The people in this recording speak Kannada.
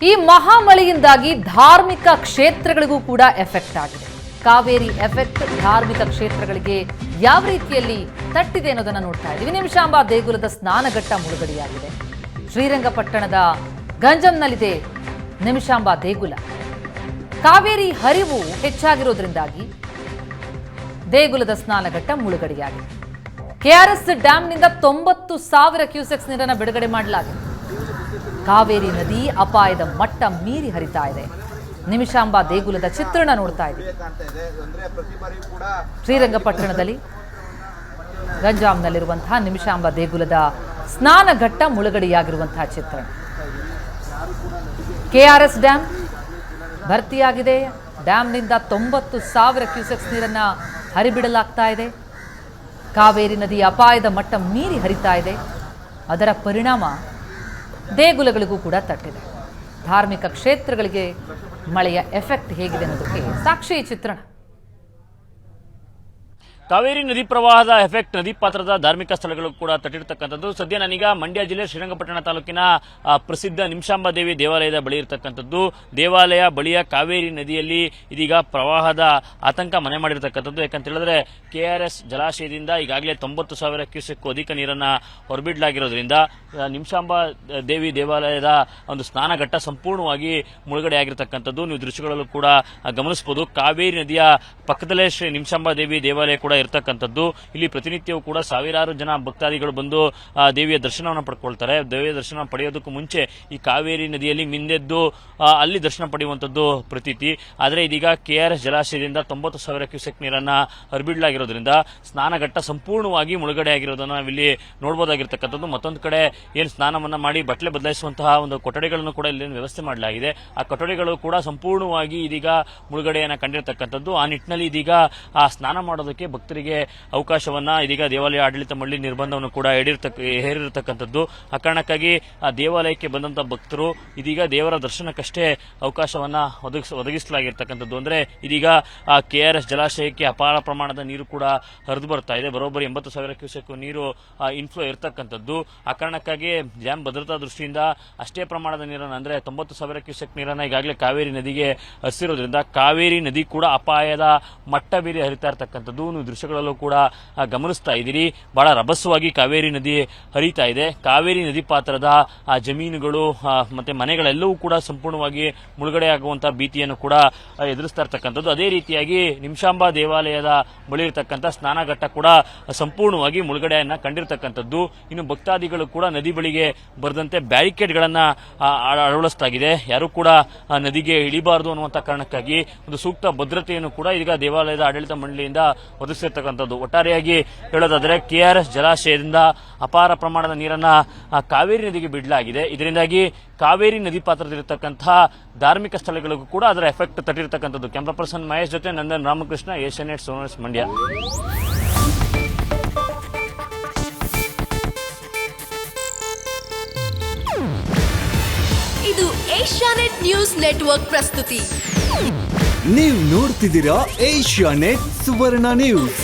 ಈ ಮಹಾಮಳೆಯಿಂದಾಗಿ ಧಾರ್ಮಿಕ ಕ್ಷೇತ್ರಗಳಿಗೂ ಕೂಡ ಎಫೆಕ್ಟ್ ಆಗಿದೆ. ಕಾವೇರಿ ಎಫೆಕ್ಟ್ ಧಾರ್ಮಿಕ ಕ್ಷೇತ್ರಗಳಿಗೆ ಯಾವ ರೀತಿಯಲ್ಲಿ ತಟ್ಟಿದೆ ಅನ್ನೋದನ್ನ ನೋಡ್ತಾ ಇದ್ದೀವಿ. ನಿಮಿಷಾಂಬ ದೇಗುಲದ ಸ್ನಾನಘಟ್ಟ ಮುಳುಗಡೆಯಾಗಿದೆ. ಶ್ರೀರಂಗಪಟ್ಟಣದ ಗಂಜಂನಲ್ಲಿದೆ ನಿಮಿಷಾಂಬ ದೇಗುಲ. ಕಾವೇರಿ ಹರಿವು ಹೆಚ್ಚಾಗಿರೋದ್ರಿಂದಾಗಿ ದೇಗುಲದ ಸ್ನಾನಘಟ್ಟ ಮುಳುಗಡೆಯಾಗಿದೆ. ಕೆಆರ್ಎಸ್ ಡ್ಯಾಂನಿಂದ 90,000 ಕ್ಯೂಸೆಕ್ಸ್ ನೀರನ್ನು ಬಿಡುಗಡೆ ಮಾಡಲಾಗಿದೆ. ಕಾವೇರಿ ನದಿ ಅಪಾಯದ ಮಟ್ಟ ಮೀರಿ ಹರಿತಾ ಇದೆ. ನಿಮಿಷಾಂಬ ದೇಗುಲದ ಚಿತ್ರಣ ನೋಡ್ತಾ ಇದ್ದೀವಿ. ಶ್ರೀರಂಗಪಟ್ಟಣದಲ್ಲಿ ಗಂಜಾಂನಲ್ಲಿರುವಂತಹ ನಿಮಿಷಾಂಬ ದೇಗುಲದ ಸ್ನಾನಘಟ್ಟ ಮುಳುಗಡೆಯಾಗಿರುವಂತಹ ಚಿತ್ರಣ. ಕೆಆರ್ಎಸ್ ಡ್ಯಾಂ ಭರ್ತಿಯಾಗಿದೆ. ಡ್ಯಾಂನಿಂದ 90,000 ಕ್ಯೂಸೆಕ್ಸ್ ನೀರನ್ನು ಹರಿಬಿಡಲಾಗ್ತಾ ಇದೆ. ಕಾವೇರಿ ನದಿ ಅಪಾಯದ ಮಟ್ಟ ಮೀರಿ ಹರಿತಾ ಇದೆ. ಅದರ ಪರಿಣಾಮ ದೇಗುಲಗಳಿಗೂ ಕೂಡ ತಟ್ಟಿದೆ. ಧಾರ್ಮಿಕ ಕ್ಷೇತ್ರಗಳಿಗೆ ಮಳೆಯ ಎಫೆಕ್ಟ್ ಹೇಗಿದೆ ಅನ್ನೋದಕ್ಕೆ ಸಾಕ್ಷಿ ಚಿತ್ರಣ. ಕಾವೇರಿ ನದಿ ಪ್ರವಾಹದ ಎಫೆಕ್ಟ್ ನದಿ ಪಾತ್ರದ ಧಾರ್ಮಿಕ ಸ್ಥಳಗಳು ಕೂಡ ತಟ್ಟಿರ್ತಕ್ಕಂಥದ್ದು. ಸದ್ಯ ನಾನೀಗ ಮಂಡ್ಯ ಜಿಲ್ಲೆ ಶ್ರೀರಂಗಪಟ್ಟಣ ತಾಲೂಕಿನ ಪ್ರಸಿದ್ಧ ನಿಮಿಷಾಂಬ ದೇವಿ ದೇವಾಲಯದ ಬಳಿ ಇರತಕ್ಕಂಥದ್ದು. ದೇವಾಲಯ ಬಳಿಯ ಕಾವೇರಿ ನದಿಯಲ್ಲಿ ಇದೀಗ ಪ್ರವಾಹದ ಆತಂಕ ಮನೆ ಮಾಡಿರ್ತಕ್ಕಂಥದ್ದು. ಯಾಕಂತ ಹೇಳಿದ್ರೆ ಕೆಆರ್ಎಸ್ ಜಲಾಶಯದಿಂದ ಈಗಾಗಲೇ 90,000 ಕ್ಯೂಸೆಕ್ ಅಧಿಕ ನೀರನ್ನ ಹೊರಬಿಡಲಾಗಿರೋದ್ರಿಂದ ನಿಮಿಷಾಂಬ ದೇವಿ ದೇವಾಲಯದ ಒಂದು ಸ್ನಾನಘಟ್ಟ ಸಂಪೂರ್ಣವಾಗಿ ಮುಳುಗಡೆಯಾಗಿರ್ತಕ್ಕಂಥದ್ದು. ನೀವು ದೃಶ್ಯಗಳಲ್ಲೂ ಕೂಡ ಗಮನಿಸಬಹುದು. ಕಾವೇರಿ ನದಿಯ ಪಕ್ಕದಲ್ಲೇ ಶ್ರೀ ನಿಮಿಷಾಂಬ ದೇವಿ ದೇವಾಲಯ ಕೂಡ ಇರತಕ್ಕಂಥದ್ದು. ಇಲ್ಲಿ ಪ್ರತಿನಿತ್ಯವೂ ಕೂಡ ಸಾವಿರಾರು ಜನ ಭಕ್ತಾದಿಗಳು ಬಂದು ದೇವಿಯ ದರ್ಶನವನ್ನು ಪಡ್ಕೊಳ್ತಾರೆ. ದೇವಿಯ ದರ್ಶನ ಪಡೆಯೋದಕ್ಕೂ ಮುಂಚೆ ಈ ಕಾವೇರಿ ನದಿಯಲ್ಲಿ ಮಿಂದೆದ್ದು ಅಲ್ಲಿ ದರ್ಶನ ಪಡೆಯುವಂಥದ್ದು ಪ್ರತೀತಿ. ಆದರೆ ಇದೀಗ ಕೆಆರ್ಎಸ್ ಜಲಾಶಯದಿಂದ 90,000 ಕ್ಯೂಸೆಕ್ ನೀರನ್ನ ಹರಿಬಿಡಲಾಗಿರೋದ್ರಿಂದ ಸ್ನಾನಘಟ್ಟ ಸಂಪೂರ್ಣವಾಗಿ ಮುಳುಗಡೆಯಾಗಿರೋದನ್ನು ನಾವಿಲ್ಲಿ ನೋಡಬಹುದಾಗಿರ್ತಕ್ಕಂಥದ್ದು. ಮತ್ತೊಂದು ಕಡೆ ಏನು ಸ್ನಾನವನ್ನ ಮಾಡಿ ಬಟ್ಟೆ ಬದಲಾಯಿಸುವಂತಹ ಒಂದು ಕೊಠಡಿಗಳನ್ನು ಕೂಡ ಇಲ್ಲಿ ವ್ಯವಸ್ಥೆ ಮಾಡಲಾಗಿದೆ. ಆ ಕೊಠಡಿಗಳು ಕೂಡ ಸಂಪೂರ್ಣವಾಗಿ ಇದೀಗ ಮುಳುಗಡೆಯನ್ನು ಕಂಡಿರತಕ್ಕಂಥದ್ದು. ಆ ನಿಟ್ಟಿನಲ್ಲಿ ಇದೀಗ ಆ ಸ್ನಾನ ಮಾಡೋದಕ್ಕೆ ಭಕ್ತರಿಗೆ ಅವಕಾಶವನ್ನ ಇದೀಗ ದೇವಾಲಯ ಆಡಳಿತ ಮಂಡಳಿ ನಿರ್ಬಂಧವನ್ನು ಕೂಡ ಹೇರಿರತಕ್ಕಂಥದ್ದು. ಆ ಕಾರಣಕ್ಕಾಗಿ ಆ ದೇವಾಲಯಕ್ಕೆ ಬಂದಂತಹ ಭಕ್ತರು ಇದೀಗ ದೇವರ ದರ್ಶನಕ್ಕಷ್ಟೇ ಅವಕಾಶವನ್ನ ಒದಗಿಸಲಾಗಿರ್ತಕ್ಕಂಥದ್ದು. ಅಂದ್ರೆ ಇದೀಗ ಆ ಕೆಆರ್ಎಸ್ ಜಲಾಶಯಕ್ಕೆ ಅಪಾರ ಪ್ರಮಾಣದ ನೀರು ಕೂಡ ಹರಿದು ಬರ್ತಾ ಇದೆ. ಬರೋಬ್ಬರಿ 80,000 ಕ್ಯೂಸೆಕ್ ನೀರು ಇನ್ಫ್ಲೋ ಇರತಕ್ಕಂಥದ್ದು. ಆ ಕಾರಣಕ್ಕಾಗಿ ಡ್ಯಾಂ ಭದ್ರತಾ ದೃಷ್ಟಿಯಿಂದ ಅಷ್ಟೇ ಪ್ರಮಾಣದ ನೀರನ್ನು ಅಂದ್ರೆ 90,000 ಕ್ಯೂಸೆಕ್ ನೀರನ್ನ ಈಗಾಗಲೇ ಕಾವೇರಿ ನದಿಗೆ ಹರಿಸಿರೋದ್ರಿಂದ ಕಾವೇರಿ ನದಿ ಕೂಡ ಅಪಾಯದ ಮಟ್ಟ ಮೀರಿ ಹರಿತಾ ಇರತಕ್ಕಂಥದ್ದು. ದೃಶ್ಯಗಳಲ್ಲೂ ಕೂಡ ಗಮನಿಸ್ತಾ ಇದ್ದೀರಿ. ಬಹಳ ರಭಸವಾಗಿ ಕಾವೇರಿ ನದಿ ಹರಿತಾ ಇದೆ. ಕಾವೇರಿ ನದಿ ಪಾತ್ರದ ಆ ಜಮೀನುಗಳು ಮತ್ತೆ ಮನೆಗಳೆಲ್ಲವೂ ಕೂಡ ಸಂಪೂರ್ಣವಾಗಿ ಮುಳುಗಡೆಯಾಗುವಂತಹ ಭೀತಿಯನ್ನು ಕೂಡ ಎದುರಿಸ್ತಾ ಇರ್ತಕ್ಕಂಥದ್ದು. ಅದೇ ರೀತಿಯಾಗಿ ನಿಮಿಷಾಂಬ ದೇವಾಲಯದ ಬಳಿ ಇರತಕ್ಕಂಥ ಸ್ನಾನಘಟ್ಟ ಕೂಡ ಸಂಪೂರ್ಣವಾಗಿ ಮುಳುಗಡೆಯನ್ನ ಕಂಡಿರ್ತಕ್ಕಂಥದ್ದು. ಇನ್ನು ಭಕ್ತಾದಿಗಳು ಕೂಡ ನದಿ ಬಳಿಗೆ ಬರದಂತೆ ಬ್ಯಾರಿಕೇಡ್ಗಳನ್ನ ಅಳವಡಿಸಲಾಗಿದೆ. ಯಾರು ಕೂಡ ನದಿಗೆ ಇಳಿಬಾರದು ಅನ್ನುವಂಥ ಕಾರಣಕ್ಕಾಗಿ ಒಂದು ಸೂಕ್ತ ಭದ್ರತೆಯನ್ನು ಕೂಡ ಈಗ ದೇವಾಲಯದ ಆಡಳಿತ ಮಂಡಳಿಯಿಂದ ಒದಗಿಸಿರ್ತಕ್ಕಂಥದ್ದು. ಒಟ್ಟಾರೆಯಾಗಿ ಹೇಳೋದಾದ್ರೆ ಕೆಆರ್ಎಸ್ ಜಲಾಶಯದಿಂದ ಅಪಾರ ಪ್ರಮಾಣದ ನೀರನ್ನ ಕಾವೇರಿ ನದಿಗೆ ಬಿಡಲಾಗಿದೆ. ಇದರಿಂದಾಗಿ ಕಾವೇರಿ ನದಿ ಪಾತ್ರದಲ್ಲಿರತಕ್ಕಂತಹ ಧಾರ್ಮಿಕ ಸ್ಥಳಗಳಿಗೂ ಕೂಡ ಅದರ ಎಫೆಕ್ಟ್ ತಟ್ಟಿರ್ತಕ್ಕಂಥದ್ದು. ಕ್ಯಾಮರಾ ಪರ್ಸನ್ ಮಹೇಶ್ ಜೊತೆ ನಂದನ್ ರಾಮಕೃಷ್ಣ, ಏಷ್ಯಾನೆಟ್ ಸೋನರ್ಸ್ ಮಂಡ್ಯ. ಇದು ಏಷ್ಯಾನೆಟ್ ನ್ಯೂಸ್ ನೆಟ್ವರ್ಕ್ ಪ್ರಸ್ತುತಿ. ನೀವು ನೋಡ್ತಿದ್ದೀರಾ ಏಷ್ಯಾನೆಟ್ ಸುವರ್ಣ ನ್ಯೂಸ್.